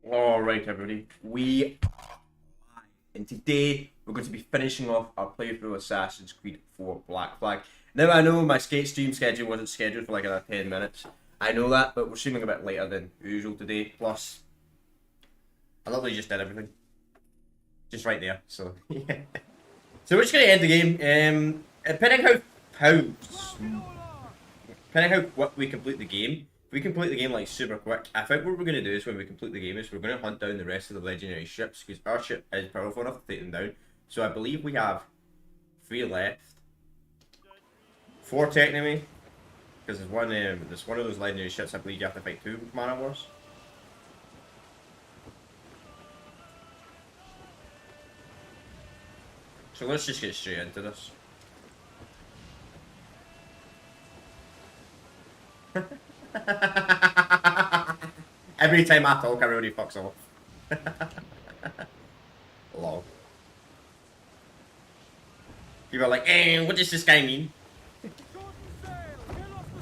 Alright, everybody. We are live. And today we're going to be finishing off our playthrough Assassin's Creed 4 Black Flag. Now, I know my skate stream schedule wasn't scheduled for like another 10 minutes. I know that, but we're streaming a bit later than usual today. Plus, I literally just did everything. Just right there. So, yeah. So we're just going to end the game. Depending how quick we complete the game, if we complete the game like super quick, I think what we're going to do is when we complete the game is we're going to hunt down the rest of the legendary ships because our ship is powerful enough to take them down. So I believe we have 3 left. 4 technically, because there's one of those legendary ships I believe you have to fight 2 mana wars. So let's just get straight into this. Every time I talk, everybody fucks off. Lol. People are like, what does this guy mean?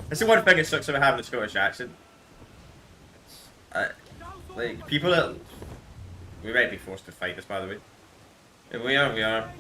That's the one thing that sucks about having a Scottish accent. Like, people that... We might be forced to fight this, by the way. If we are.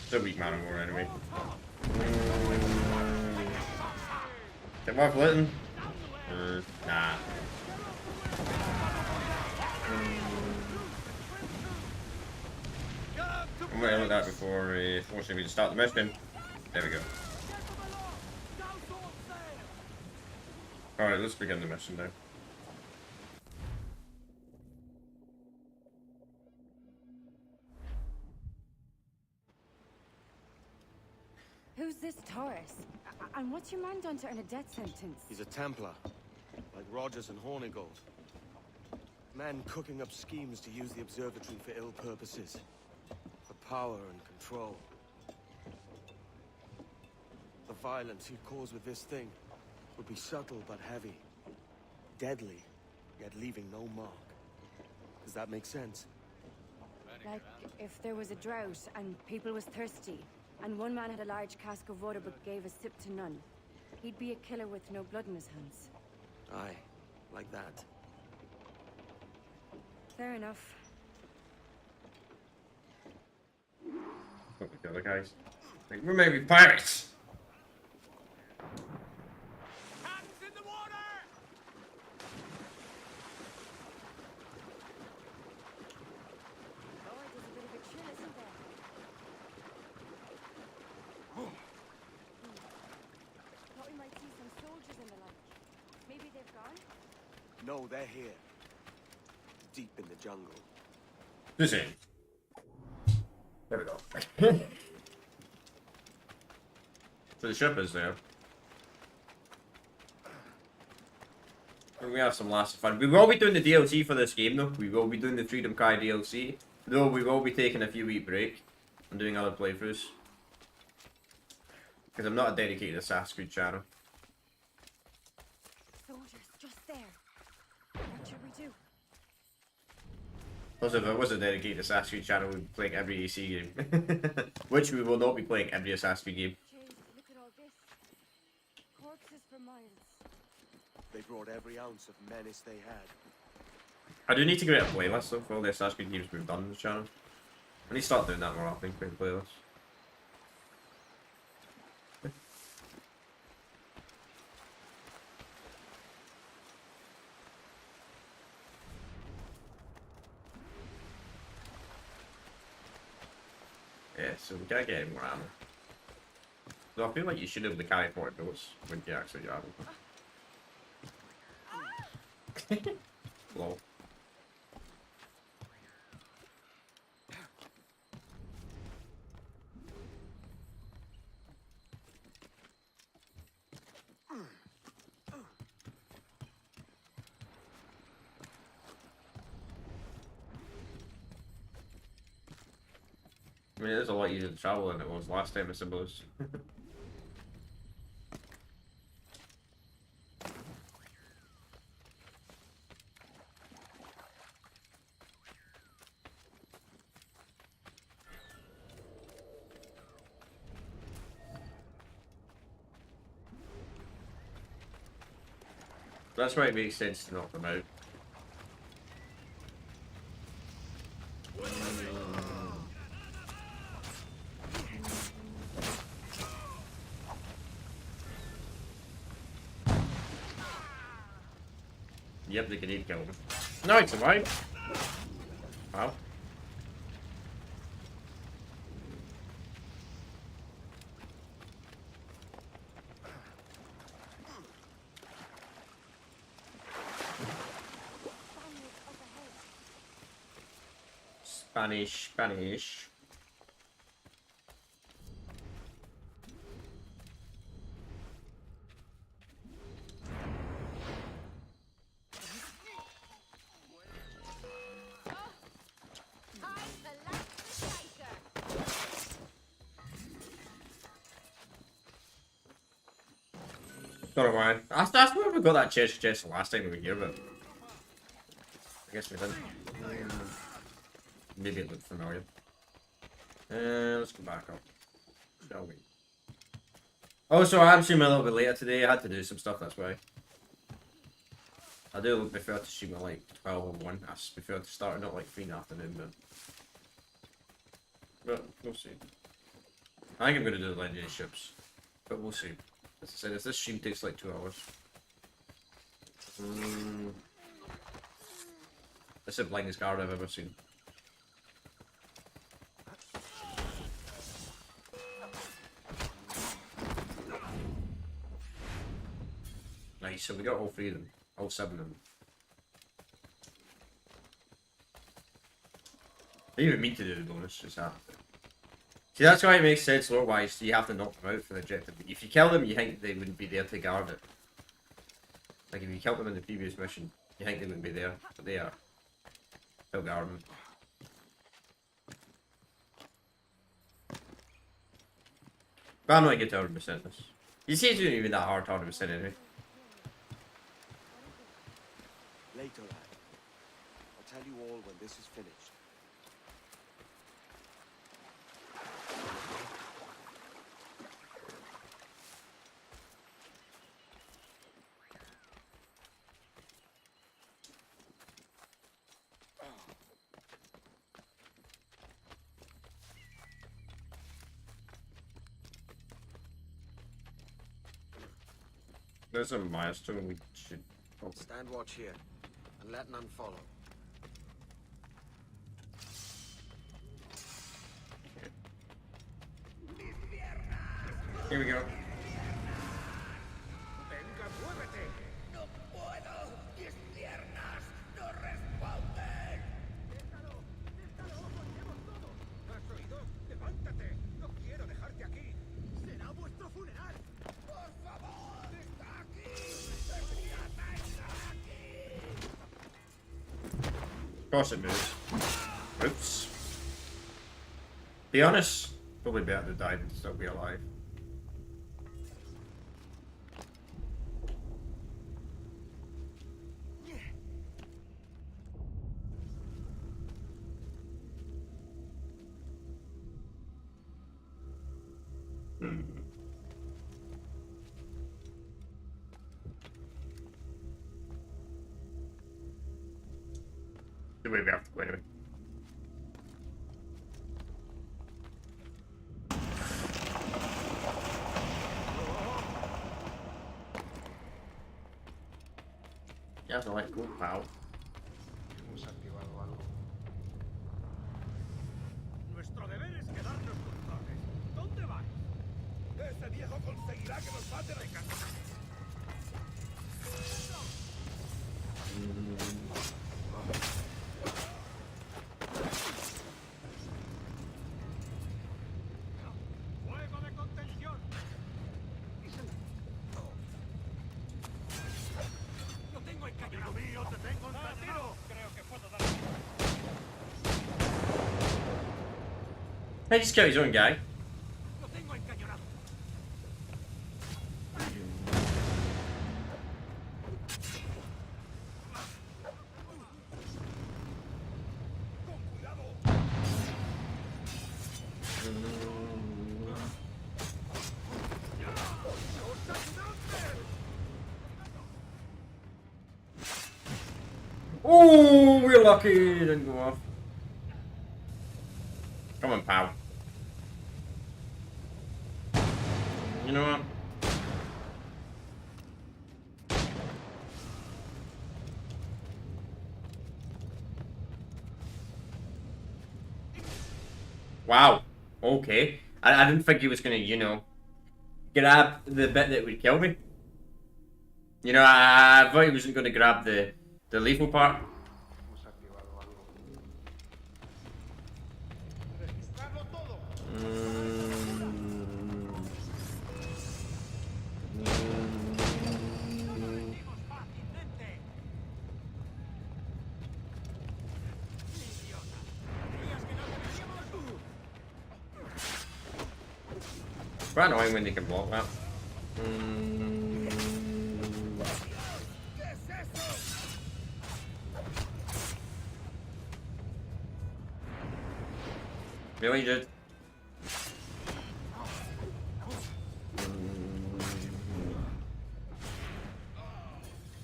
Still weak mana more anyway. Get more Flitton? Nah. I'm gonna look at that before forcing me to start the mission. There we go. Alright, let's begin the mission now. Who's this Taurus? And what's your man done to earn a death sentence? He's a Templar, like Rogers and Hornigold. Men cooking up schemes to use the observatory for ill purposes. For power and control. The violence he'd cause with this thing would be subtle but heavy. Deadly, yet leaving no mark. Does that make sense? Like, if there was a drought and people was thirsty, and one man had a large cask of water but gave a sip to none, he'd be a killer with no blood in his hands. Aye, like that. Fair enough. Fuck the other guys. Like, we're maybe pirates! Hands in the water! Oh, there's a bit of a chill, isn't there? Thought we might see some soldiers in the light. Maybe they've gone? No, they're here. Deep in the jungle. This in. There we go. So the ship is there. And we have some lots of fun. We will be doing the DLC for this game though. We will be doing the Freedom Kai DLC. Though we will be taking a few week break and doing other playthroughs. Because I'm not a dedicated Assassin's Creed channel. Soldiers, just there. What should we do? Plus if it was a dedicated Assassin's Creed channel, we'd be playing every AC game. Which we will not be playing every Assassin's Creed game. Jeez, look at all this. Corpses for miles. They brought every ounce of menace they had. I do need to create a playlist though for all the Assassin's Creed games we've done on this channel. I need to start doing that more often, creating playlists. Yeah, so we gotta get more ammo. So I feel like you should be able to carry 40 bullets when you actually have them. Lol. mean, it is a lot easier to travel than it was last time, I suppose. That's why it makes sense to knock them out. Yep, the grenade killed him. No, he survived. Wow. Spanish. Don't know why. That's where we got that chest the last time we were here, but I guess we didn't. Maybe it looked familiar. Let's go back up. Shall we? Oh, so I'm streaming a little bit later today. I had to do some stuff, that's why. I do prefer to stream at like 12 or 1. I prefer to start not like 3 in the afternoon, but we'll see. I think I'm going to do the legendary ships, but we'll see. As I said, this stream takes like 2 hours. That's the blindest guard I've ever seen. Nice, so we got all 3 of them. All 7 of them. I didn't even mean to do the bonus, just happened. See, that's why it makes sense lore-wise, you have to knock them out for the objective. If you kill them, you think they wouldn't be there to guard it. Like if you killed them in the previous mission, you think they wouldn't be there, but they are. They'll guard them. But I'm not get to 100% this. You see, it's not even that hard to 100% anyway. Later, lad. I'll tell you all when this is finished. There's a milestone we should... Oh. Stand watch here, and let none follow. Here we go. Venga, muévete. No puedo. Mis piernas no responden. Déjalo, aguantemos todo. ¿Has oído? Levántate. No quiero dejarte aquí. Será vuestro funeral. Por favor, está aquí. Déjame estar aquí. Of course it moves. Oops. Be honest, probably better to die than still be alive. The way we have to go anyway. Ya se let go, pal. Hemos activado algo. Nuestro deber es quedarnos culpables. ¿Dónde vais? Ese viejo conseguirá que nos mate de casa. ¡Fuego de contención! ¡Lo tengo encañonado! ¡Amigo mío, te tengo encañonado! Creo que puedo dar. He just killed his own guy. Lo tengo encañonado. ¡Con cuidado! Oh, we're lucky. It didn't go off. Come on, pal. You know what? Wow. Okay. I didn't think he was gonna, you know, grab the bit that would kill me. You know, I thought he wasn't gonna grab the lethal part. ¡Registrarlo todo! ¡Venimos fácilmente! ¡Idiota! ¿Creías que no te veríamos? Quite annoying when they can block that. ¿Qué es eso? Really, dude?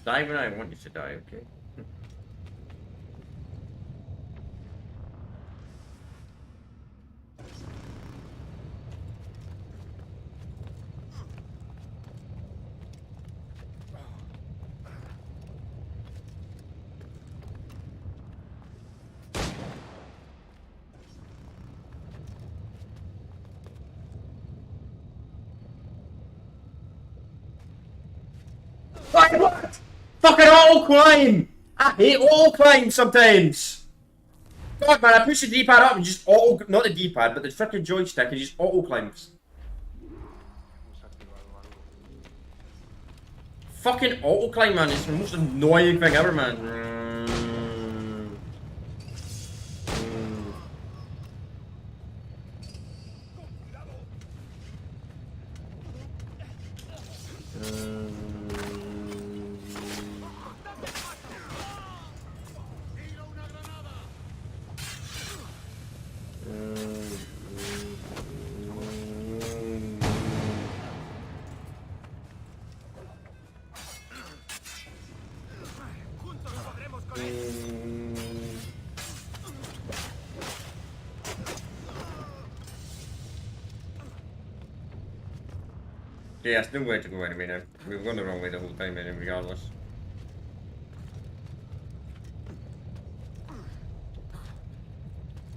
Die when I want you to die, okay? What? Fucking auto climb! I hate auto climb sometimes! God man, I push the D-pad up and just auto, not the D-pad, but the freaking joystick and just auto climbs. Fucking auto climb, man, it's the most annoying thing ever, man. ¡Tira una granada! ¡Juntos podremos con él! Yeah, it's no way to go anyway now. We were going the wrong way the whole time, anyway, regardless.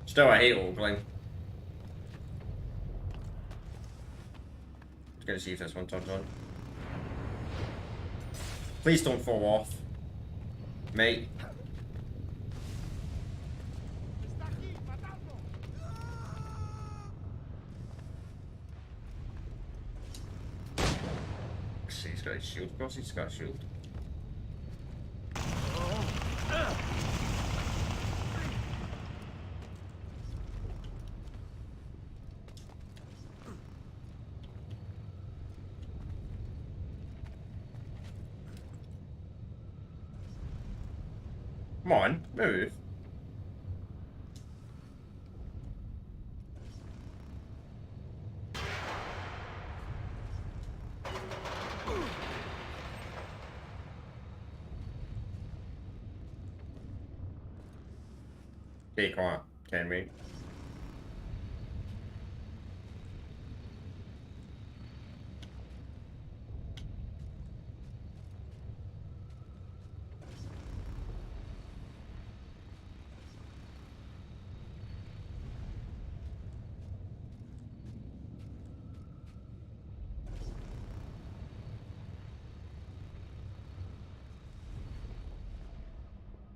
Still, I hate auto climb. Just gonna see if this one turns on. Please don't fall off, mate. ¡Está aquí! ¡Matadlo! See, he's got a shield. Of course, he's got a shield. Come on, move. Be quiet, can we?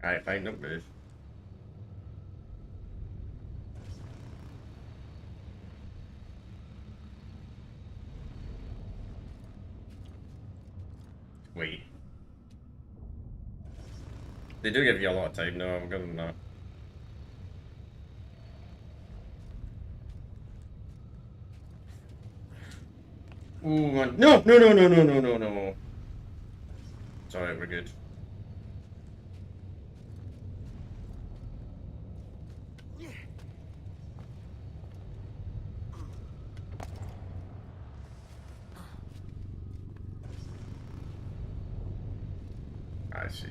Alright, fine, don't move. Wait. They do give you a lot of time, no, I'm good on that. Ooh, man. No, no, no, no, no, no, no, no. It's alright, we're good. I see.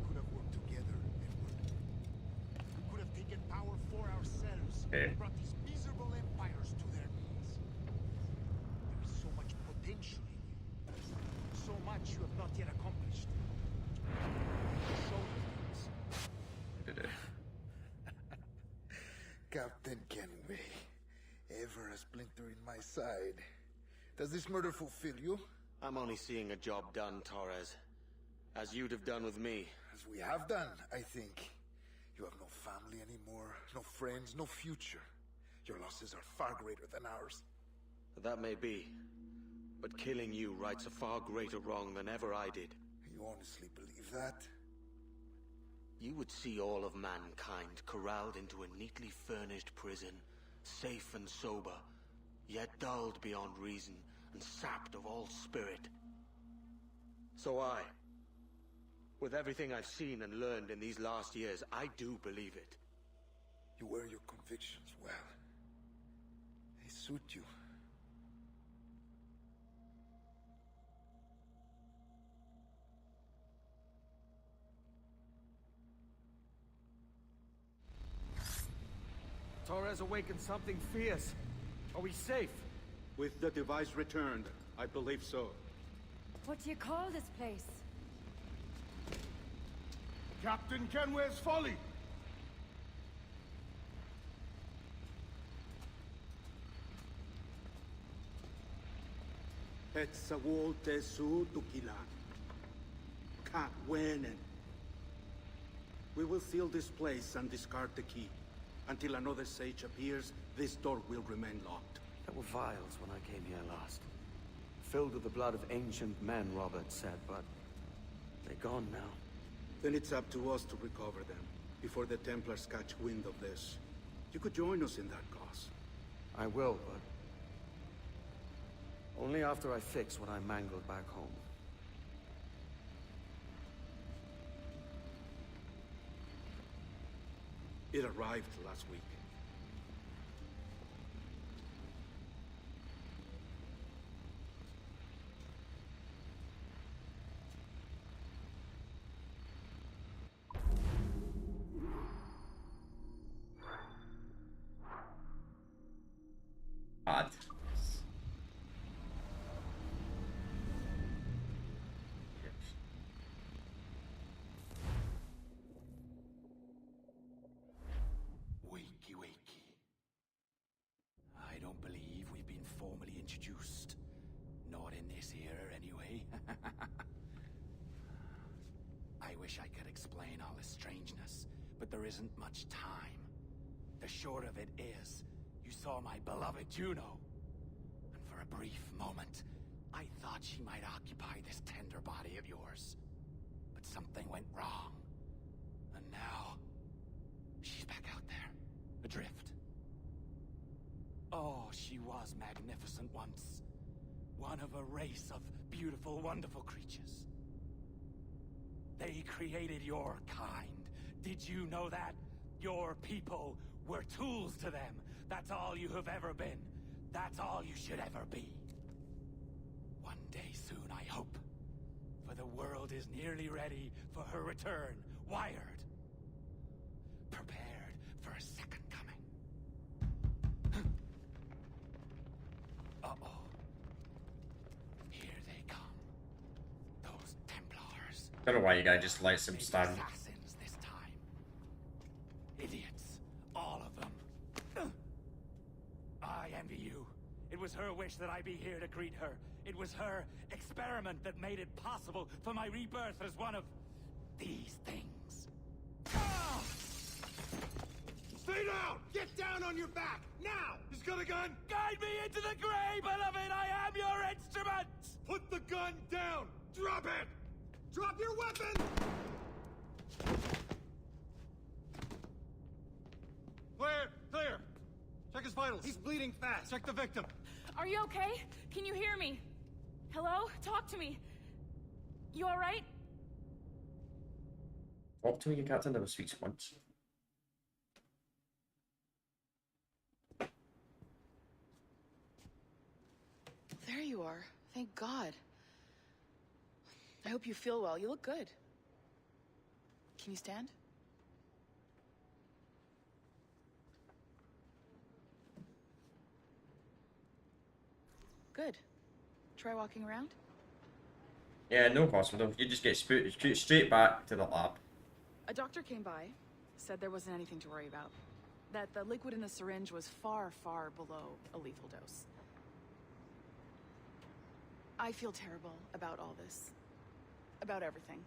Could have worked together, Edward. We could have taken power for ourselves Okay. and brought these miserable empires to their knees. There is so much potential in you. So much you have not yet accomplished. Show the things. Did it. Captain Kenway, ever a splinter in my side. Does this murder fulfill you? I'm only seeing a job done, Torres. As you'd have done with me. As we have done, I think. You have no family anymore, no friends, no future. Your losses are far greater than ours. That may be. But killing you rights a far greater wrong than ever I did. You honestly believe that? You would see all of mankind corralled into a neatly furnished prison, safe and sober, yet dulled beyond reason and sapped of all spirit. So with everything I've seen and learned in these last years, I do believe it. You wear your convictions well. They suit you. Torres awakened something fierce. Are we safe? With the device returned, I believe so. What do you call this place? Captain Kenway's folly! Etzawolte su tukilan. Katwenen. We will seal this place and discard the key. Until another sage appears, this door will remain locked. There were vials when I came here last. Filled with the blood of ancient men, Robert said, but they're gone now. Then it's up to us to recover them, before the Templars catch wind of this. You could join us in that cause. I will, but only after I fix what I mangled back home. It arrived last week. Odd. Wakey, wakey. I don't believe we've been formally introduced. Not in this era, anyway. I wish I could explain all the strangeness, but there isn't much time. The short of it is, you saw my beloved Juno. And for a brief moment, I thought she might occupy this tender body of yours. But something went wrong. And now, she's back out there, adrift. Oh, she was magnificent once. One of a race of beautiful, wonderful creatures. They created your kind. Did you know that? Your people were tools to them. That's all you have ever been. That's all you should ever be. One day soon, I hope. For the world is nearly ready for her return. Wired. Prepared for a second coming. Uh-oh. Here they come. Those Templars. I don't know why you guys just let some stun. Assassins this time. Idiots. All of them. I envy you. It was her wish that I be here to greet her. It was her experiment that made it possible for my rebirth as one of these things. Ah! Stay down! Get down on your back! Now! He's got a gun! Guide me into the grave, beloved! I am your instrument! Put the gun down! Drop it! Drop your weapon! Clear! Clear! Check his vitals. He's bleeding fast. Check the victim. Are you okay? Can you hear me? Hello? Talk to me. You alright? Talk to me, your captain never speaks once. There you are. Thank God. I hope you feel well. You look good. Can you stand? Good. Try walking around? Yeah, no hospital. You just get spooked straight back to the lab. A doctor came by, said there wasn't anything to worry about. That the liquid in the syringe was far, far below a lethal dose. I feel terrible about all this. About everything.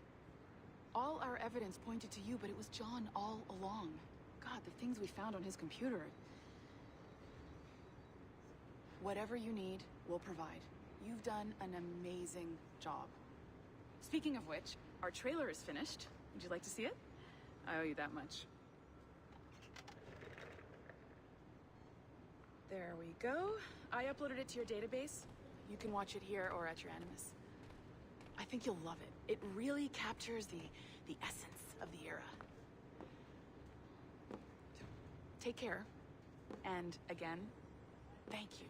All our evidence pointed to you, but it was John all along. God, the things we found on his computer. Whatever you need, we'll provide. You've done an amazing job. Speaking of which, our trailer is finished. Would you like to see it? I owe you that much. There we go. I uploaded it to your database. You can watch it here or at your Animus. I think you'll love it. It really captures the essence of the era. Take care. And again, thank you.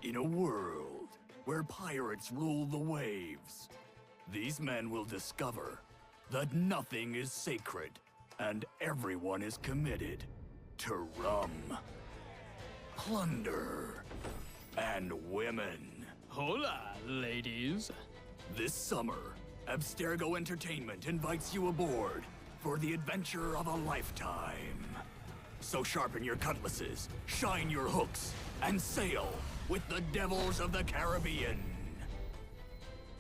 In a world where pirates rule the waves, these men will discover that nothing is sacred and everyone is committed to rum, plunder, and women. Hola, ladies. This summer, Abstergo Entertainment invites you aboard for the adventure of a lifetime. So sharpen your cutlasses, shine your hooks, and sail with the Devils of the Caribbean.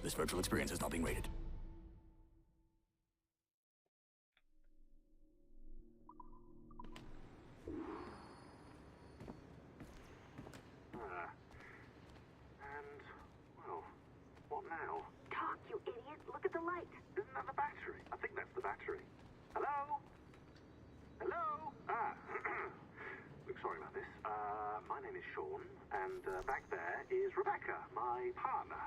This virtual experience is not being rated. And, well, what now? Talk, you idiot! Look at the light! Isn't that the battery? I think that's the battery. Hello? Hello? Look, sorry about this. My name is Sean, and back there is Rebecca, my partner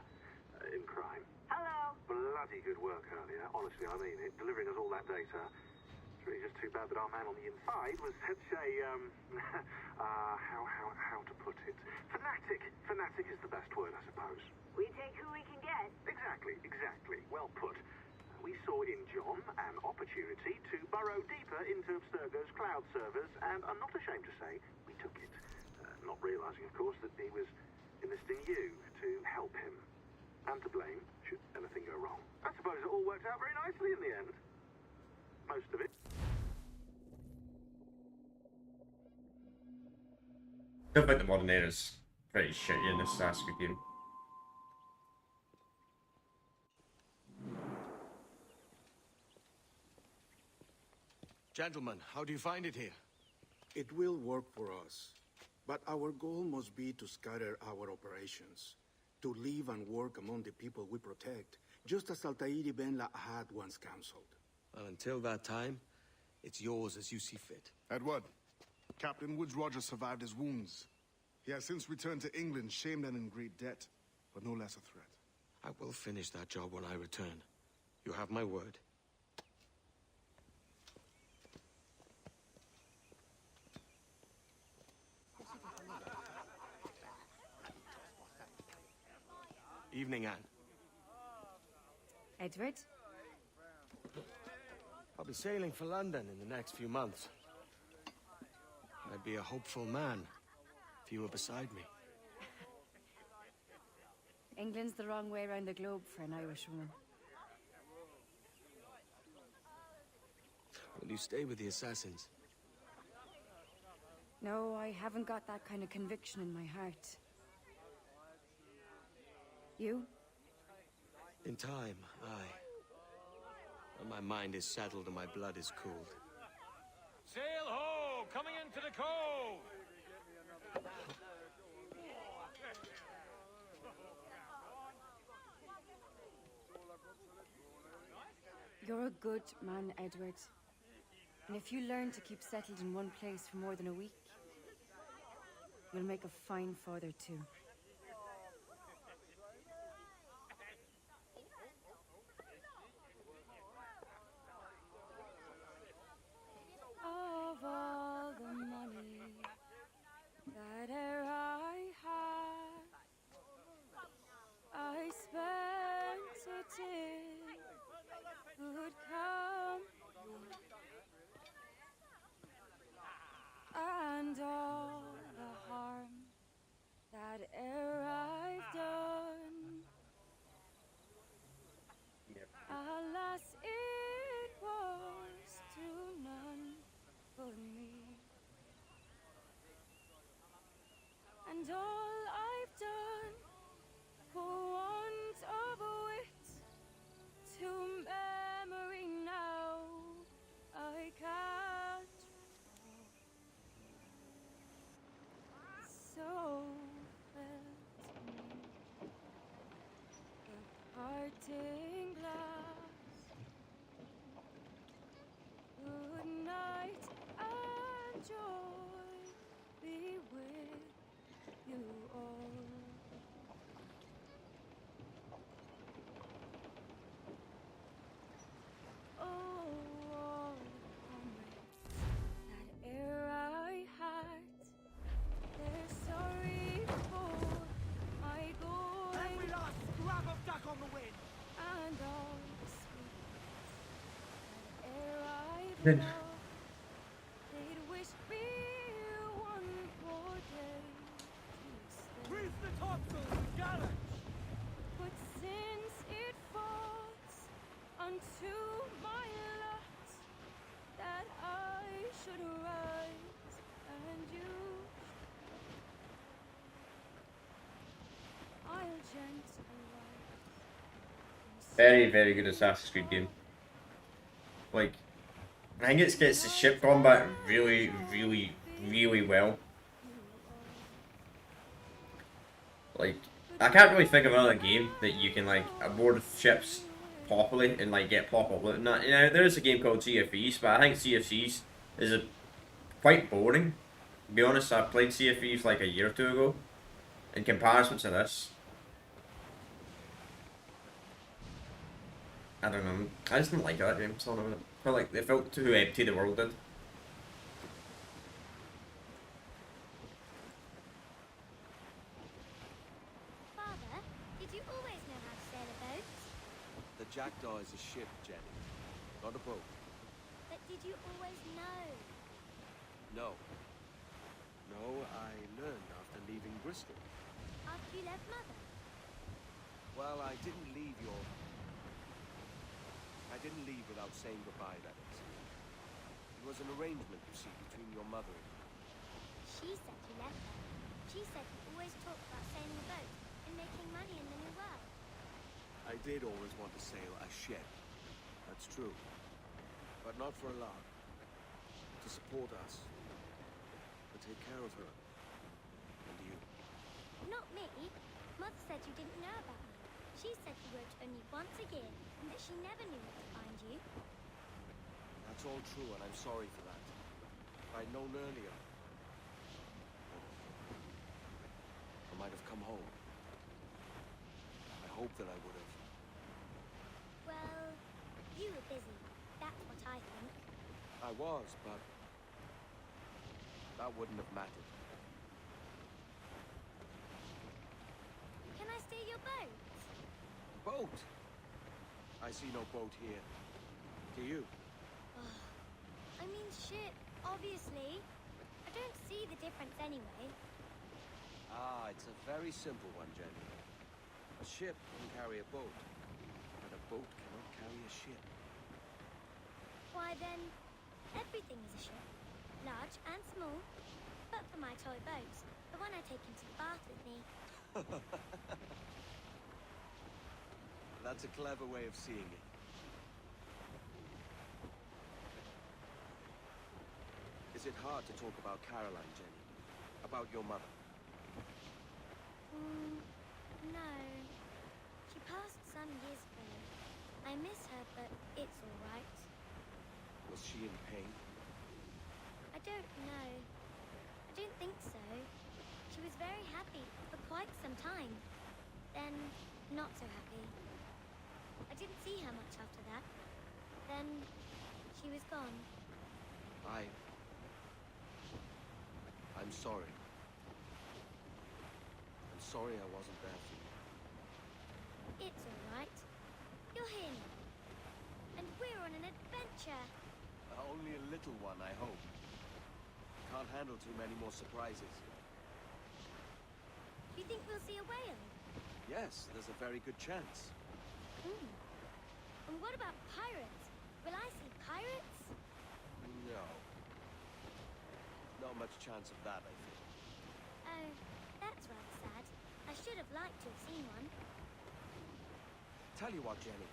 in crime. Hello. Bloody good work earlier. Honestly, I mean it. Delivering us all that data. It's really just too bad that our man on the inside was such a, how to put it? Fanatic. Fanatic is the best word, I suppose. We take who we can get. Exactly. Well put. We saw in John an opportunity to burrow deeper into Abstergo's cloud servers, and I'm not ashamed to say we took it. Not realizing, of course, that he was enlisting you to help him. And to blame, should anything go wrong. I suppose it all worked out very nicely in the end. Most of it. I think the modern era is pretty shitty in this Assassin's Creed game. Gentlemen, how do you find it here? It will work for us. But our goal must be to scatter our operations. To live and work among the people we protect, just as Altair ibn La'ad once counseled. Well, until that time, it's yours as you see fit. Edward, Captain Woods Rogers survived his wounds. He has since returned to England, shamed and in great debt, but no less a threat. I will finish that job when I return. You have my word. Evening, Anne. Edward? I'll be sailing for London in the next few months. I'd be a hopeful man if you were beside me. England's the wrong way around the globe for an Irish woman. Will you stay with the assassins? No, I haven't got that kind of conviction in my heart. You? In time, aye. When my mind is settled and my blood is cooled. Sail ho! Coming into the cove! You're a good man, Edward. And if you learn to keep settled in one place for more than a week, you'll make a fine father too. Of all the money that e'er I had, I spent it in good company, and all the harm that e'er I've done, alas, it was to none but me. And all I've done for want of wit to memory now I can't draw. So fell to me the parting glass. Good night and joy be with you all. Oh, all the comrades that e'er I had, they're sorry for my going. And we lost Grab of Duck on the win. And all the sweets that e'er I've Good. loved, they'd wish me one more day to stay. Grease the topsails, gallant. But since it falls unto my lot that I should rise and you, I'll gently rise. Very, very good Assassin's Creed game. Like, I think it gets the ship combat really, really, really well. Like, I can't really think of another game that you can like board ships properly and like get proper loot. Not, you know, there is a game called Sea of Thieves, but I think Sea of Thieves is quite boring. To be honest, I played Sea of Thieves like a year or two ago. In comparison to this, I don't know. I just didn't like that game. So I don't know. I felt like it felt too empty. The world did. Father, did you always know how to sail a boat? The Jackdaw is a ship, Jenny, not a boat. But did you always know? No. No, I learned after leaving Bristol. After you left Mother? Well, I didn't leave without saying goodbye, that is. It was an arrangement, you see, between your mother and me. She said you left her. She said you always talked about sailing a boat and making money in the New World. I did always want to sail a ship. That's true. But not for a lark. To support us. To take care of her. And you. Not me. Mother said you didn't know about me. She said you worked only once a year and that she never knew where to find you. That's all true, and I'm sorry for that. If I'd known earlier, I might have come home. I hope that I would have. Well, you were busy. That's what I think. I was, but that wouldn't have mattered. Can I steal your boat? Boat? I see no boat here. Do you? I mean ship, obviously. I don't see the difference anyway. Ah, it's a very simple one, Jenny. A ship can carry a boat, but a boat cannot carry a ship. Why then, everything is a ship. Large and small. But for my toy boat, the one I take into the bath with me. That's a clever way of seeing it. Is it hard to talk about Caroline, Jenny? About your mother? No. She passed some years ago. I miss her, but it's all Was she in pain? I don't know. I don't think so. She was very happy for quite some time. Then, not so happy. I didn't see her much after that. Then, she was gone. I'm sorry. I'm sorry I wasn't there for you. It's all right. You're here now. And we're on an adventure. Only a little one, I hope. Can't handle too many more surprises. Do you think we'll see a whale? Yes, there's a very good chance. And what about pirates? Will I see pirates? No. Not much chance of that, I think. Oh, that's rather sad. I should have liked to have seen one. Tell you what, Jenny.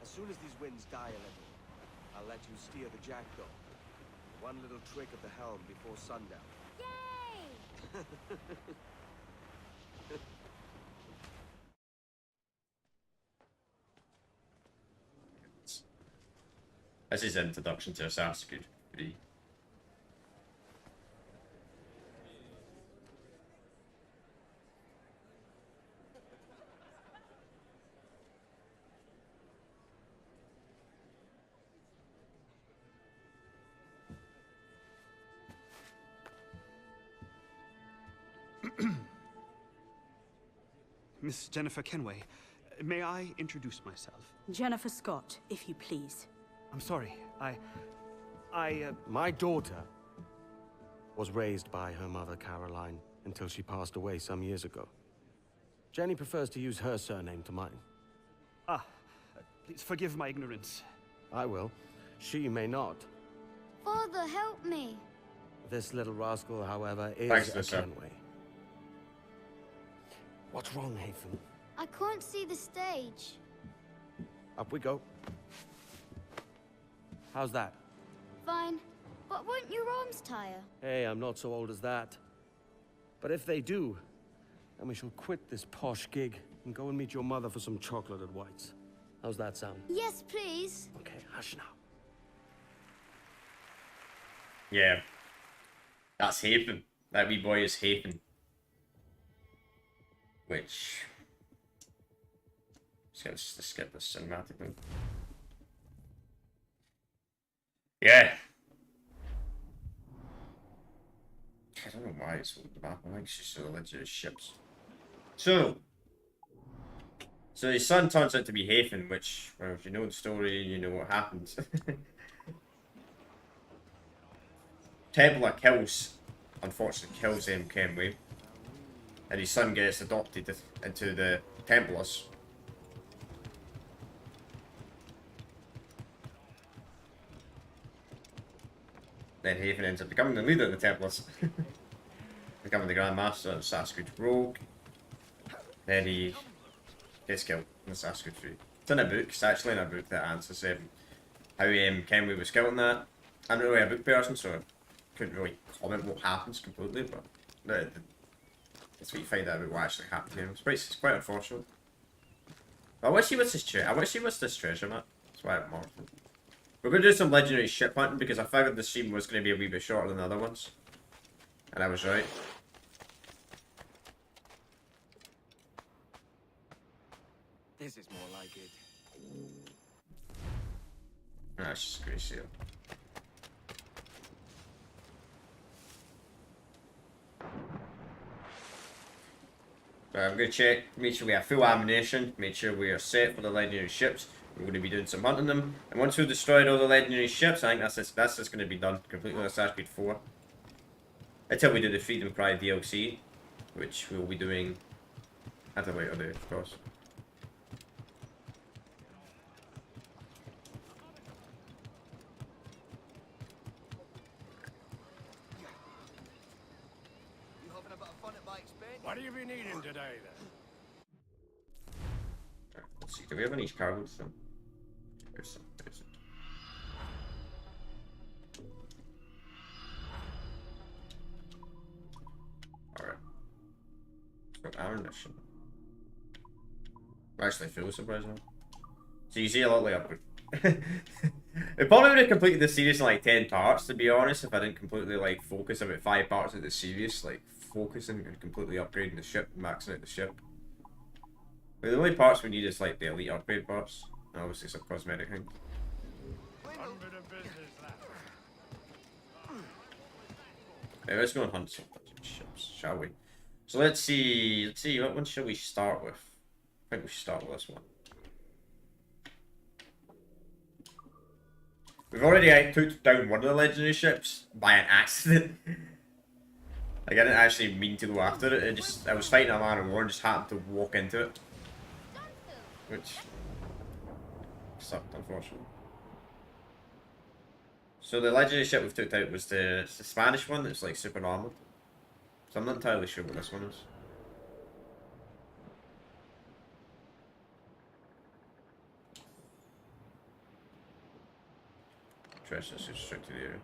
As soon as these winds die a little, I'll let you steer the Jackdaw. One little trick of the helm before sundown. Yay! This is introduction to Assassin's Creed 3. Miss Jennifer Kenway, may I introduce myself? Jennifer Scott, if you please. I'm sorry, My daughter was raised by her mother, Caroline, until she passed away some years ago. Jenny prefers to use her surname to mine. Please forgive my ignorance. I will. She may not. Father, help me. This little rascal, however, Thanks, is a Lisa. Kenway. What's wrong, Hafen? I can't see the stage. Up we go. How's that? Fine. But won't your arms tire? Hey, I'm not so old as that. But if they do, then we shall quit this posh gig and go and meet your mother for some chocolate at White's. How's that sound? Yes, please. Okay, hush now. Yeah. That's Hafen. That wee boy is Hafen. Which... Just skip this cinematic thing. Yeah. I don't know why it's on the map. I think it's just so legendary ships. So his son turns out to be Hafen, which, well, if you know the story, you know what happens. Templar unfortunately kills Kenway, and his son gets adopted into the Templars. Then Haven ends up becoming the leader of the Templars. Becoming the Grand Master of Assassin's Creed Rogue. Then he gets killed in Assassin's Creed 3. It's in a book, it's actually in a book that answers how Kenway was killed in that. I'm not really a book person, so I couldn't really comment what happens completely, but that's what you find out about what actually happened to him. It's quite unfortunate. I wish he was this treasure. I wish he was this treasure map. That's why I'm marked. We're going to do some legendary ship hunting because I figured the stream was going to be a wee bit shorter than the other ones. And I was right. This is more like it. That's just Grey Seal. Right, I'm going to check, make sure we have full ammunition, make sure we are set for the legendary ships. We're going to be doing some hunting them. And once we've destroyed all the legendary ships, I think that's just going to be done completely on Assassin's Creed 4. Until we do the Freedom Pride DLC, which we'll be doing at a later date, of course. What do you be needing today, then? Let's see, do we have any cargoes? There's some. Alright. Got ammunition. Actually, fuel surprisingly. So you see a lot like upgrade. It probably would have completed the series in like 10 parts, to be honest, if I didn't completely like focus about 5 parts of the series, like focusing and completely upgrading the ship, maxing out the ship. But the only parts we need is like the elite upgrade parts, and obviously some cosmetic things. Okay, let's go and hunt some ships, shall we? So let's see, what one shall we start with? I think we should start with this one. We've already took down one of the legendary ships by an accident. Like, I didn't actually mean to go after it. I was fighting a man of war and just happened to walk into it. Which sucked, unfortunately. So the legendary ship we've took out was the Spanish one that's like super armored. So I'm not entirely sure what this one is. Trash this straight to the area.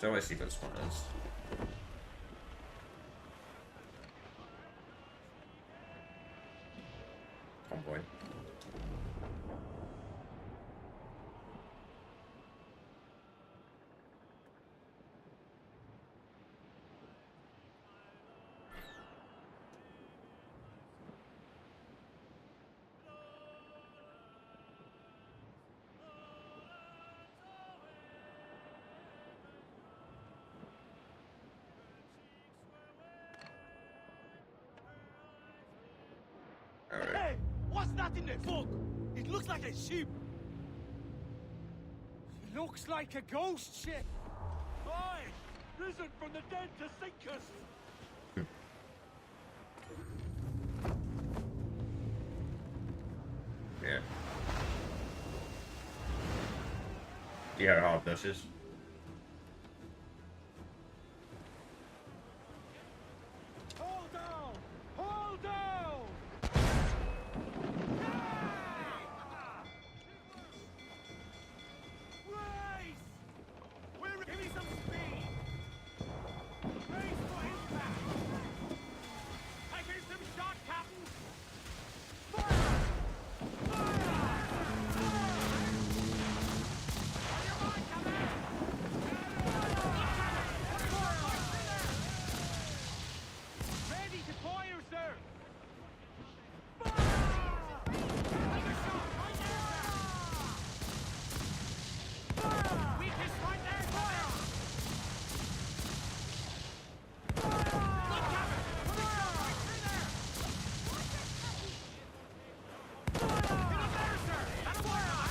So let's see what this one is. Convoy. Hey, what's that in the fog? It looks like a ship. Looks like a ghost ship. Aye! Risen from the dead to sink us! Yeah. Yeah, how hard this is. Hold down! Hold down! Race! Give me some speed! Race for impact! Taking some shot, Captain! Fire! Ready to fire, sir! Weakest right there, fire! Good cover! Put a shot right through there! Get up there, sir! That'll work, Iron!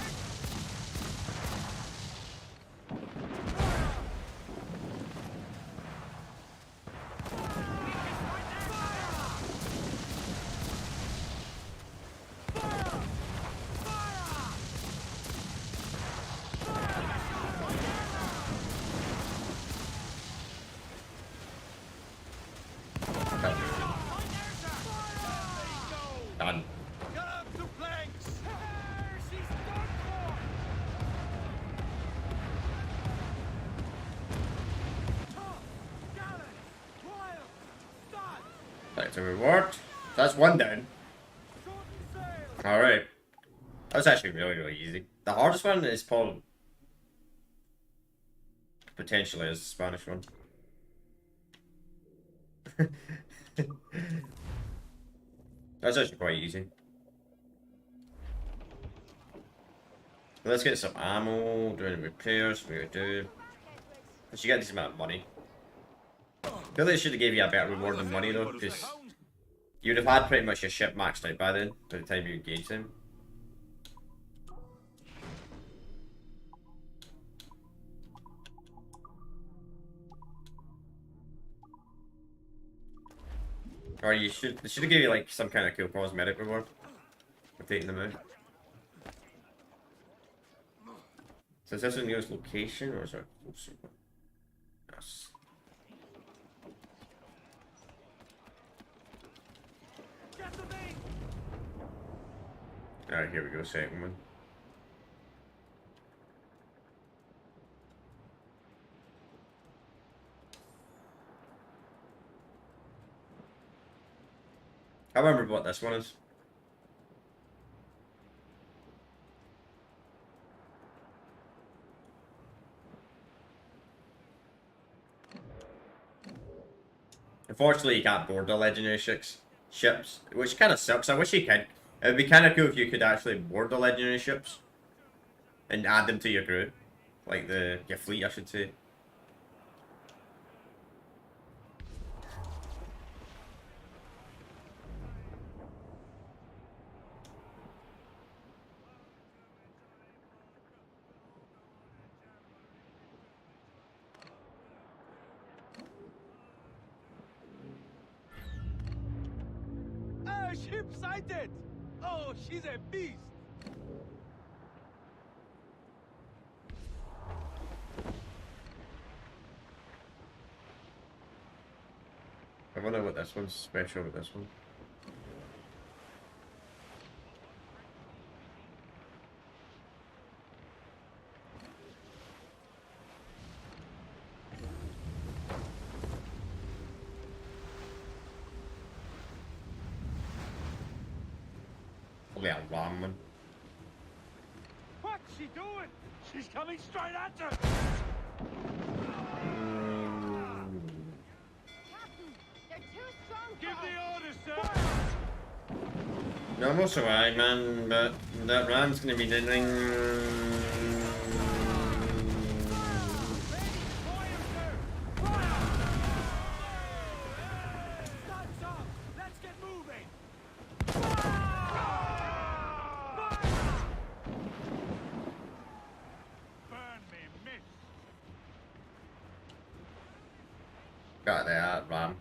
Weakest right there, Done. Get up to planks! She's done for! Tough, gallant, wild, stud, That's a reward. So that's one down. Alright. That's actually really, really easy. The hardest one is probably potentially is the Spanish one. That's actually quite easy. Let's get some ammo, doing repairs, we do. Because you get this amount of money. I feel they should have gave you a better reward than money though, because you'd have had pretty much your ship maxed out by then, by the time you engage them. Or they should have given you like some kind of cool cosmetic reward for taking them out. So is this the nearest location or is there a closer one? Yes. Alright, here we go, second one. I remember what this one is. Unfortunately, you can't board the legendary ships, which kind of sucks. I wish you could. It would be kind of cool if you could actually board the legendary ships and add them to your crew, like your fleet, I should say. Ship sighted! Oh, she's a beast! I wonder what this one's special with this one. Probably a long one. What's she doing? She's coming straight at her! Give the orders, sir! No, I'm also right, man, but that ram's gonna be doing. Got that, ram.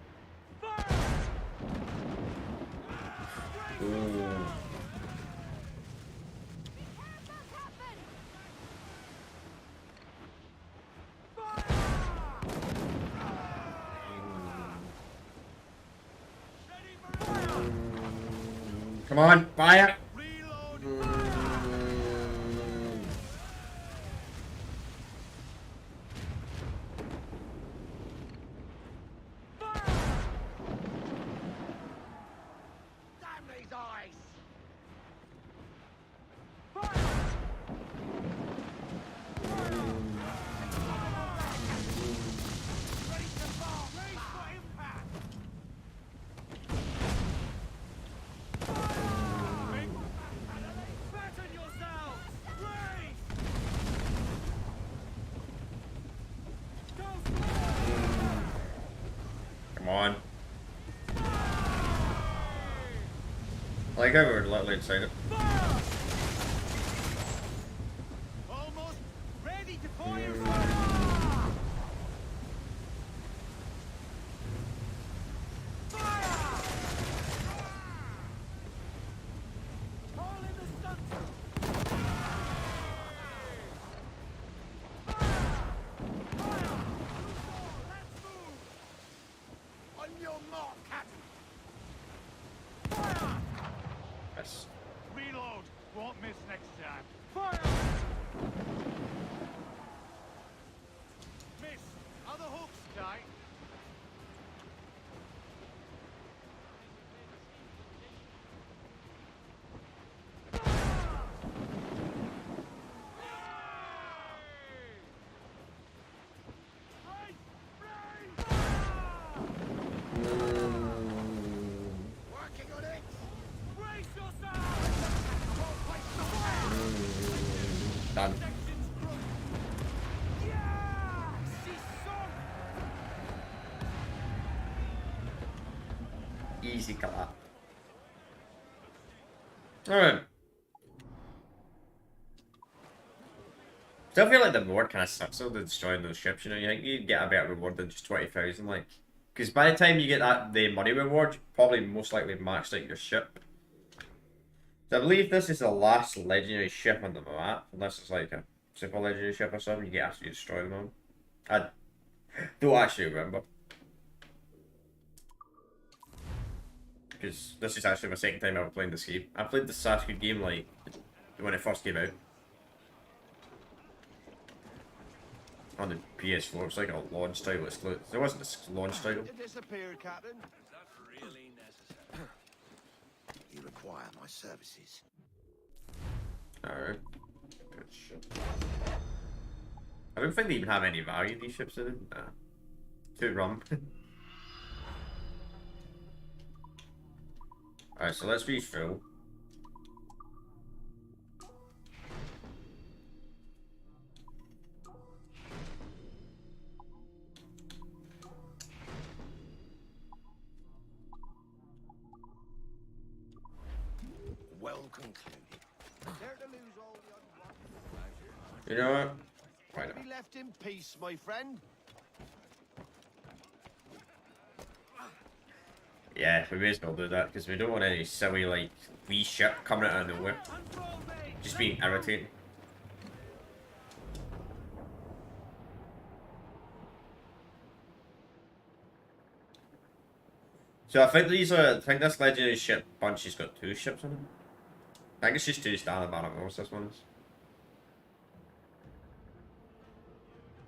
Ooh. Come on, fire! Come on. Like I would let Lynn say it. Almost ready to fire! On your mark, Captain! Yes. Reload! Won't miss next time. Miss! Are the hooks tight? Working on it! Brace yourself! Done. Yeah! She's sunk! Easy cut. Alright. Still feel like the reward kind of sucks though, destroying those ships, you know, you think you'd get a better reward than just 20,000, like. Because by the time you get the money reward, you probably most likely maxed out your ship. So I believe this is the last legendary ship on the map, unless it's like a super legendary ship or something, you get actually destroy them all. I don't actually remember. Because this is actually my second time ever playing this game. I played the Sasuke game like when it first came out. On the PS4, it's like a launch title exclusive. There wasn't a launch title. Disappear, Captain. Is that really necessary? require my services. Alright. Good shit. I don't think they even have any value, these ships in them. Nah. Too rum. Alright, so let's refill. Well concluded. There to lose all the You know what? Why not? Be left in peace, my friend. Yeah, we may as well do that because we don't want any silly like wee shit coming out of nowhere. Just being irritating. So I think I think this legendary ship bunch has got 2 ships on it. I think it's just 2 standard Man of Wars, this one is.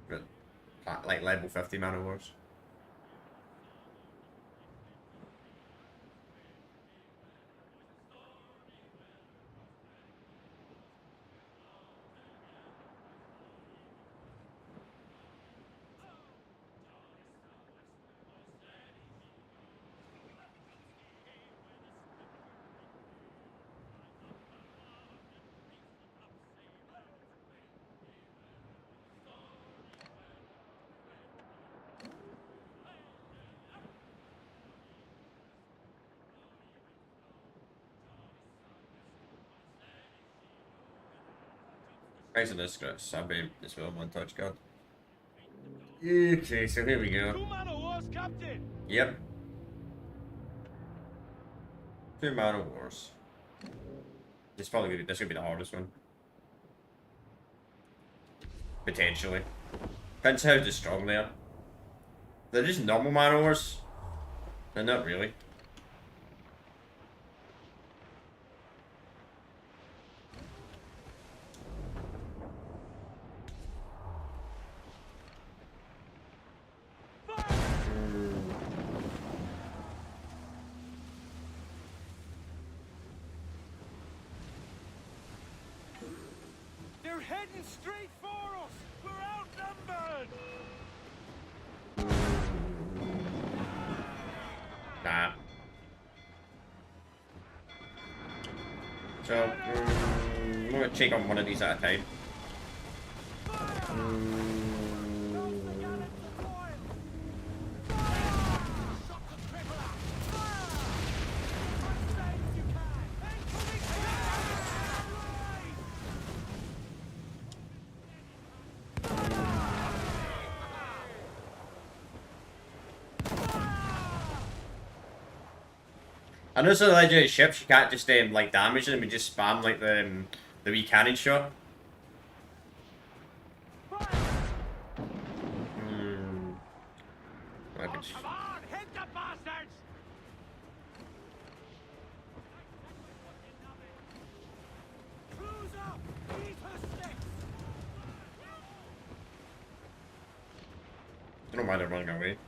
But, like level 50 Man of Wars. Thanks for this, guys. I'll be this will one touch god. Okay, so here we go. 2 Man of Wars, Captain! Yep. 2 Man of Wars. This gonna be the hardest one. Potentially. Depends how strong they are. They're just normal Man of Wars. They're not really. They're heading straight for us! We're outnumbered! Nah. So, I'm gonna check on one of these at a time. I know some legendary ships you can't just like damage them and just spam like the wee cannon shot. Come on, hit the bastards! Cruise up! Eat her sticks! I don't mind them running away.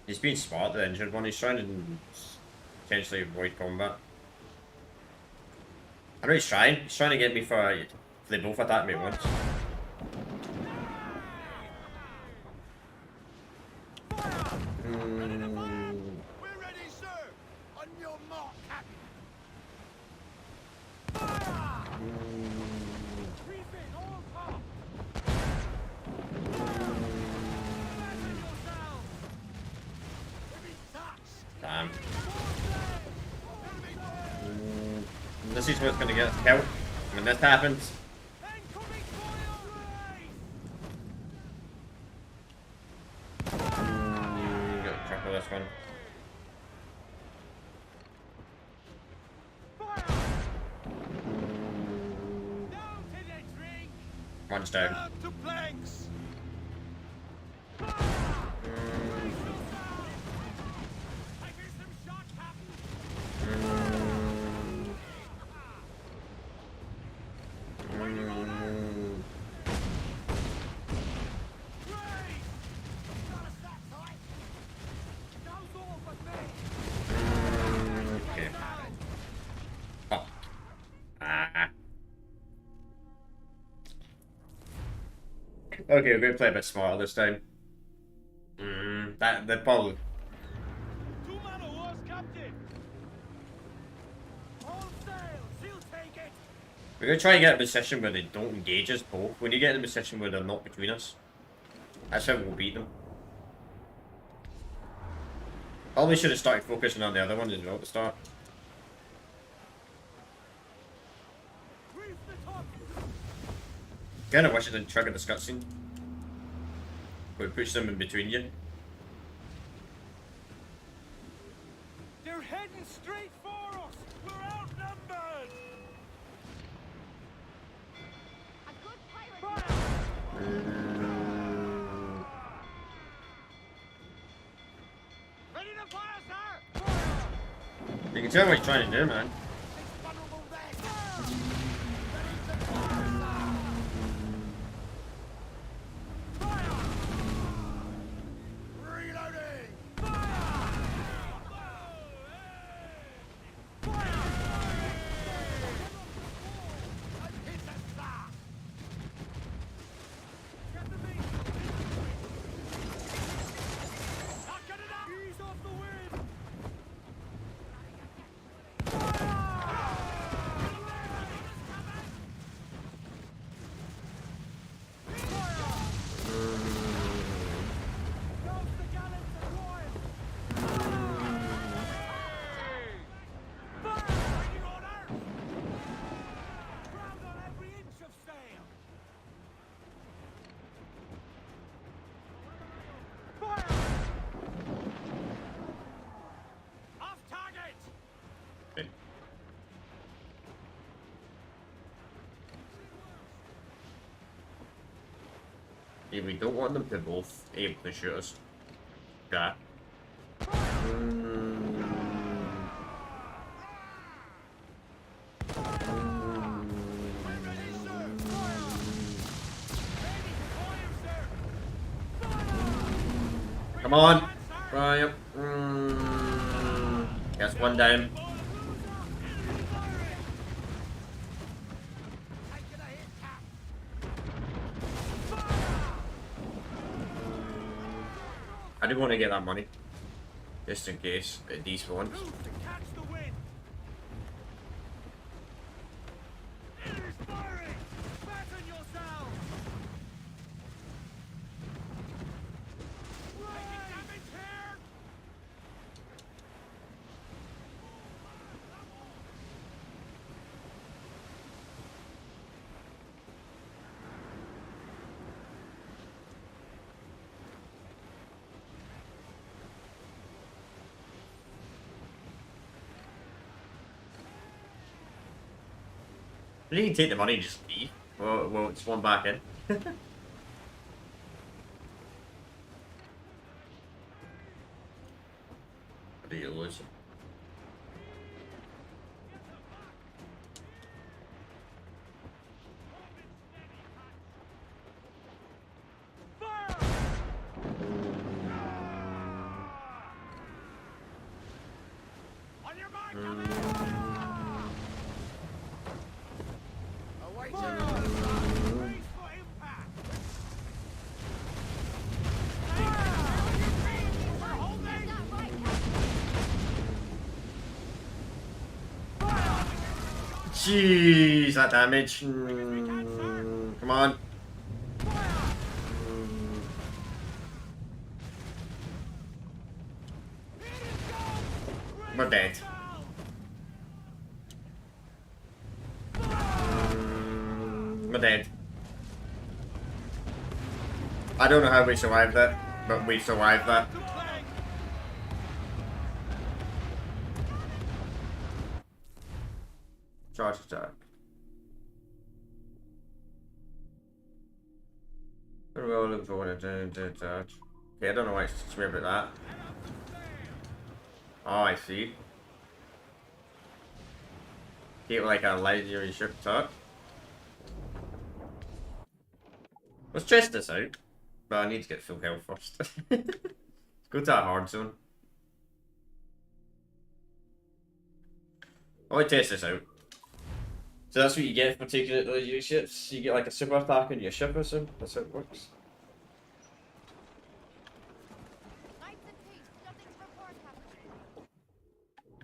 He's being smart, the injured one. He's trying to potentially avoid combat. I know he's trying. He's trying to get me for they both attack me at once. We're ready, sir! On your mark, Captain! Damn. This is what's gonna get us killed when this happens. Gotta triple this one. One's down. To planks. Okay. Oh. Ah. Okay, we're gonna play a bit smarter this time. That the ball. Two-man oars, Captain. All sails, he'll take it. We're gonna try and get a position where they don't engage us both. When you get in a position where they're not between us, that's how we'll beat them. Probably should have started focusing on the other one as well at the start. Kinda wish I didn't trigger this cutscene. Where it puts them in between you. They're heading straight for us. We're outnumbered. Ready to fire, sir. You can tell what he's trying to do, man. Yeah, we don't want them to both able to shoot us. Yeah. Come on! Right. That's one down. I do want to get that money, just in case it despawns. You can take the money and just leave. Well, it's one back in. I think you'll lose. Jeez, that damage. Come on. We're dead. We're dead. I don't know how we survived that, but we survived that. Charge attack. Very well, look forward to touch. Okay, I don't know why it's teaching me about that. Oh, I see. Keep like a legendary ship talk. Let's test this out. But I need to get full health first. Let's go to a hard zone. I want to test this out. So that's what you get for taking out those your ships. You get like a super attack on your ship or something. That's how it works.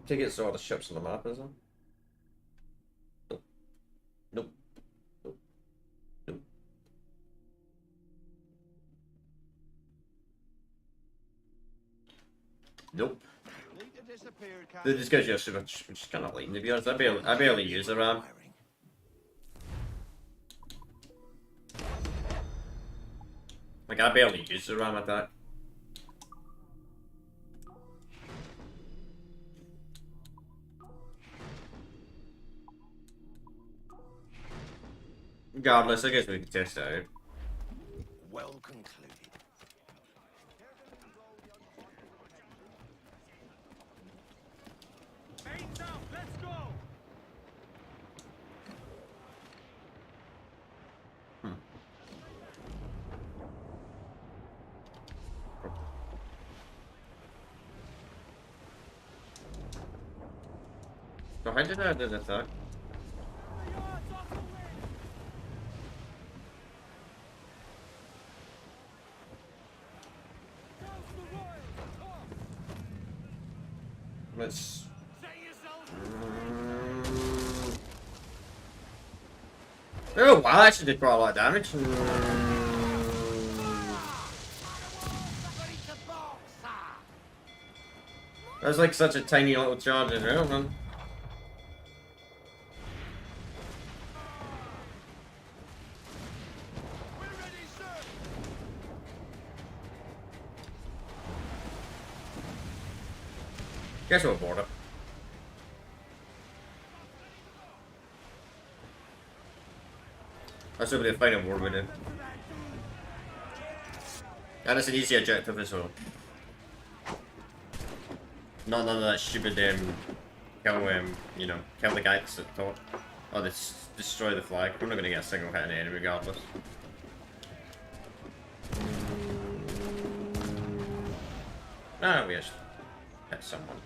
Take it so all the ships on the map, is it? Nope. Nope. Nope. Nope. Nope. This gives you a super, which is kind of lame to be honest. I barely use the RAM. Like I barely use the RAM attack. Regardless, I guess we can test it out. Well concluded. Mains out, let's go! So how did I do the attack? Let's. Oh wow, that actually did quite a lot of damage. That was like such a tiny little charge as well, man. Guess we'll board it. That's over the final war we did. And it's an easy objective as well. Not none of that stupid kill you know, kill the guy that's at the top. Or destroy the flag. We're not gonna get a single hit on the enemy regardless. Ah, we just hit someone.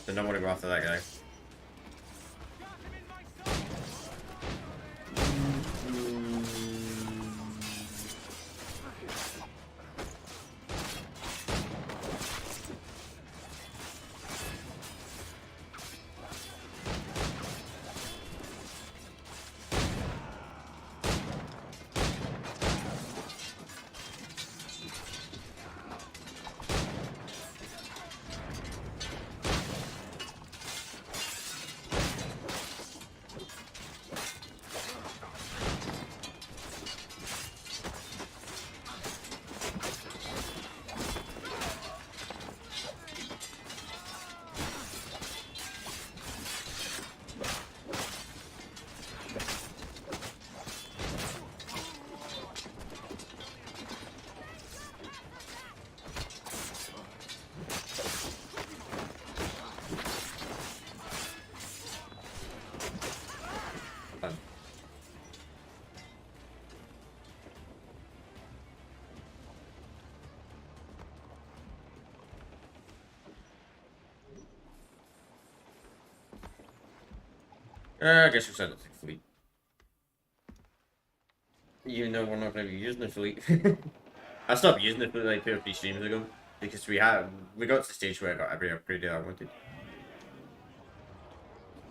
I don't want to go after that guy. I guess we'll send it to the fleet. Even though we're not going to be using the fleet. I stopped using the fleet like 2 or 3 streams ago. Because we got to the stage where I got every upgrade I wanted.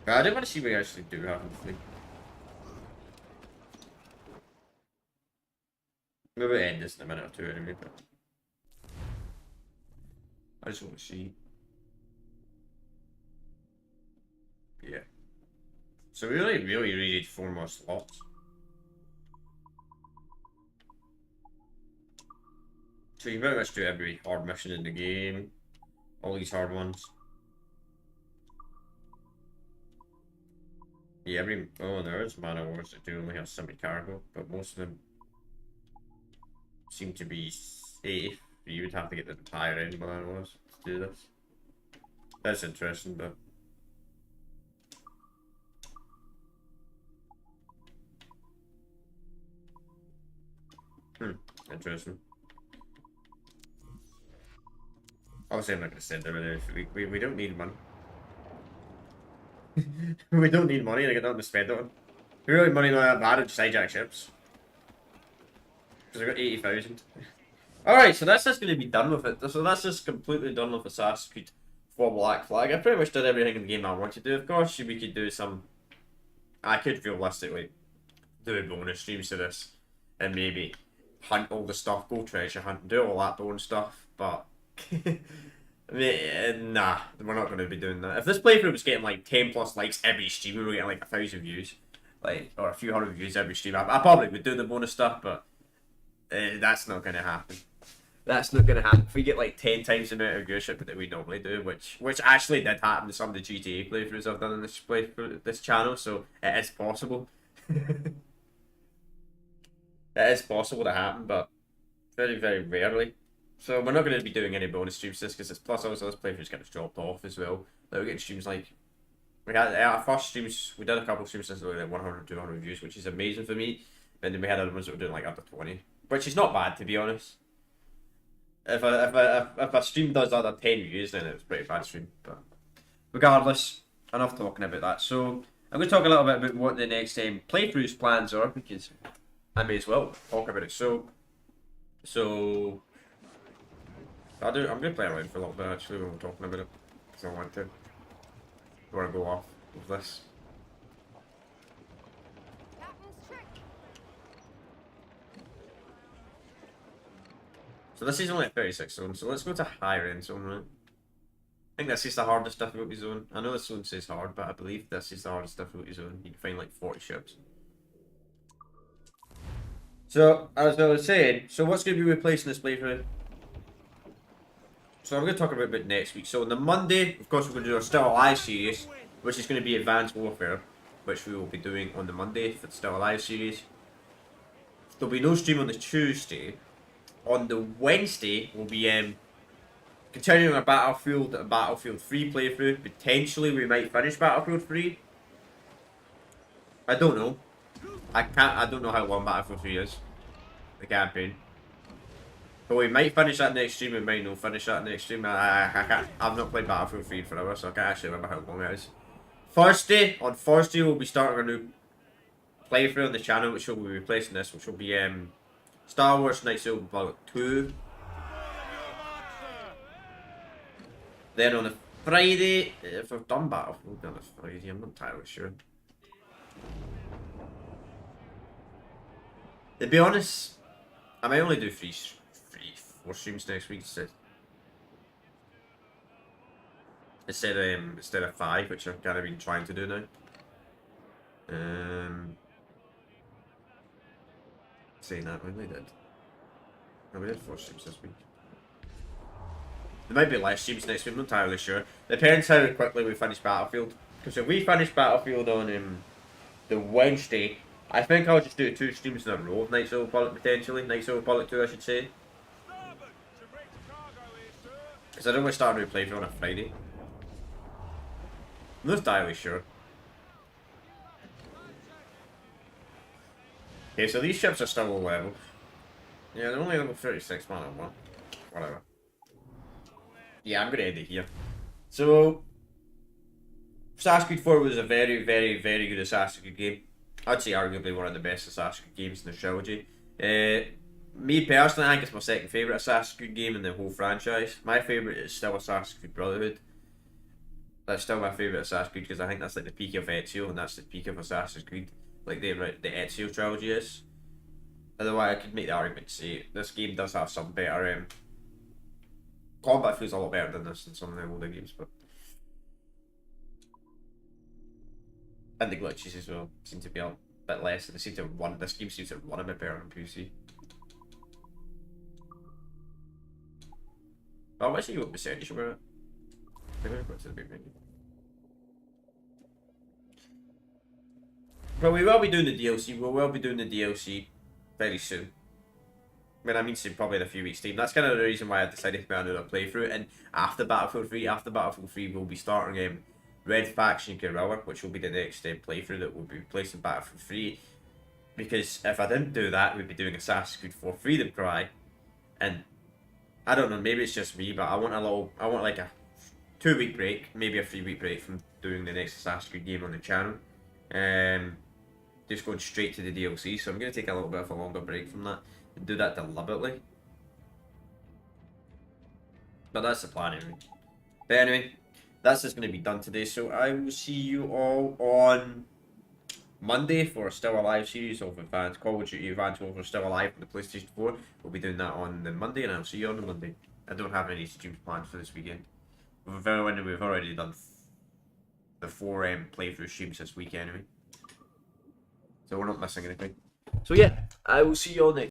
But I did want to see what we actually do have in the fleet. Maybe we'll end this in a minute or two anyway, but I just want to see. Yeah. So we really need 4 more slots. So you pretty much do every hard mission in the game. All these hard ones. Yeah, there is Mana Wars that do only have semi-cargo, but most of them seem to be safe. You would have to get the higher end Mana Wars to do this. That's interesting, but interesting. Obviously, I'm not going to send everything. We don't need money. We don't need money to get nothing to spend on. We really money not that bad at just hijack ships. Because I got 80,000. Alright, so that's just going to be done with it. So that's just completely done with Assassin's Creed 4 Black Flag. I pretty much did everything in the game I wanted to do. Of course, we could do some... I could realistically do bonus streams to this. And maybe hunt all the stuff, go treasure hunt, do all that bonus stuff. But... nah, we're not going to be doing that. If this playthrough was getting like 10 plus likes every stream, we were getting like 1,000 views, like, or a few hundred views every stream, I probably would do the bonus stuff, but that's not going to happen. That's not going to happen. If we get like 10 times the amount of viewership that we normally do, which actually did happen to some of the GTA playthroughs I've done in this channel, so it is possible. It is possible to happen, but very, very rarely. So we're not going to be doing any bonus streams this because it's plus also this playthrough's getting dropped off as well. Like we're getting streams like we had our first streams. We did a couple of streams since like 100, 200 views, which is amazing for me. And then we had other ones that were doing like up to 20, which is not bad to be honest. If a stream does under 10 views, then it's a pretty bad stream. But regardless, enough talking about that. So I'm going to talk a little bit about what the next playthroughs plans are because I may as well talk about it. So. I'm going to play around for a little bit actually when we're talking about it, because I want to. I want to go off with this. So this is only a 36 zone, so let's go to higher end zone, right? I think this is the hardest difficulty zone. I know this zone says hard, but I believe this is the hardest difficulty zone. You can find like 40 ships. So, as I was saying, so what's going to be replacing this playthrough? So I'm going to talk about next week. So on the Monday, of course, we're going to do our Still Alive series, which is going to be Advanced Warfare, which we will be doing on the Monday for the Still Alive series. There'll be no stream on the Tuesday. On the Wednesday, we'll be continuing our Battlefield 3 playthrough. Potentially, we might finish Battlefield 3. I don't know. I don't know how long Battlefield 3 is. The campaign. But we might finish that next stream, we might not finish that next stream. I've not played Battlefield 3 forever, so I can't actually remember how long it is. On Thursday, we'll be starting a new playthrough on the channel, which will be replacing this, which will be Star Wars Knights of the Old Republic 2. Then on a Friday, if I've done Battlefield on a Friday, I'm not entirely sure. To be honest, I might only do 4 streams next week instead of 5, which I've kind of been trying to do now. Saying that, we only did. No, we did 4 streams this week. There might be less streams next week, I'm not entirely sure. Depends how quickly we finish Battlefield. Because if we finish Battlefield on the Wednesday, I think I'll just do 2 streams in a row of Knights of the Old Republic potentially. Knights of the Republic 2, I should say. Because I don't want to start a new playthrough on a Friday. I'm not entirely sure. Okay, so these ships are still low level. Yeah, they're only level 36, man. Whatever. Yeah, I'm going to end it here. So, Assassin's Creed 4 was a very, very, very good Assassin's Creed game. I'd say arguably one of the best Assassin's Creed games in the trilogy. Me personally, I think it's my second favourite Assassin's Creed game in the whole franchise. My favourite is still Assassin's Creed Brotherhood. That's still my favourite Assassin's Creed because I think that's like the peak of Ezio and that's the peak of Assassin's Creed. Like the Ezio trilogy is. Otherwise, I could make the argument to say this game does have some better combat feels a lot better than this in some of the older games, but and the glitches as well seem to be a bit less. They seem to run. This game seems to run a bit better on PC. Oh, let's see what percentage we're at. Maybe I'll go to the big menu. But we will be doing the DLC. We will be doing the DLC very soon. I mean soon, probably in a few weeks' time. That's kind of the reason why I decided to go and do a playthrough. And after Battlefield 3, we'll be starting Red Faction Guerrilla, which will be the next playthrough that will be replacing Battlefield 3. Because if I didn't do that, we'd be doing Assassin's Creed 4 Freedom Cry. And I don't know, maybe it's just me, but I want like a 2-week break, maybe a 3-week break from doing the next Assassin's Creed game on the channel. Just going straight to the DLC, so I'm going to take a little bit of a longer break from that and do that deliberately. But that's the plan anyway. But anyway, that's just going to be done today, so I will see you all on Monday for a Still Alive series of Call of Duty Advanced Warfare Still Alive on the PlayStation 4. We'll be doing that on the Monday, and I'll see you on the Monday. I don't have any streams planned for this weekend. We've already done the 4 playthrough streams this week anyway. So we're not missing anything. So yeah, I will see you all next.